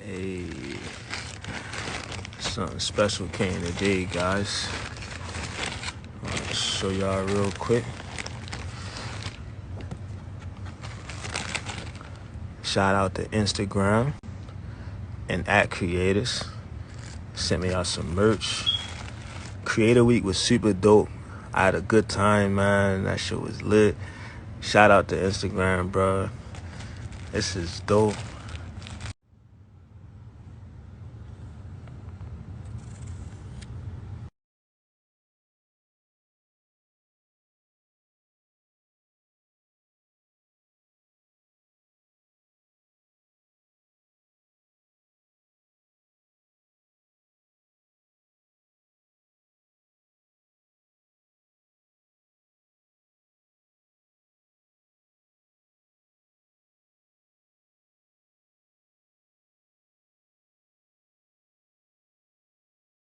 Hey, something special came today, guys. I'll show y'all real quick. Shout out to Instagram and @creators. Sent me out some merch. Creator Week was super dope. I had a good time, man. That shit was lit. Shout out to Instagram, bro. This is dope.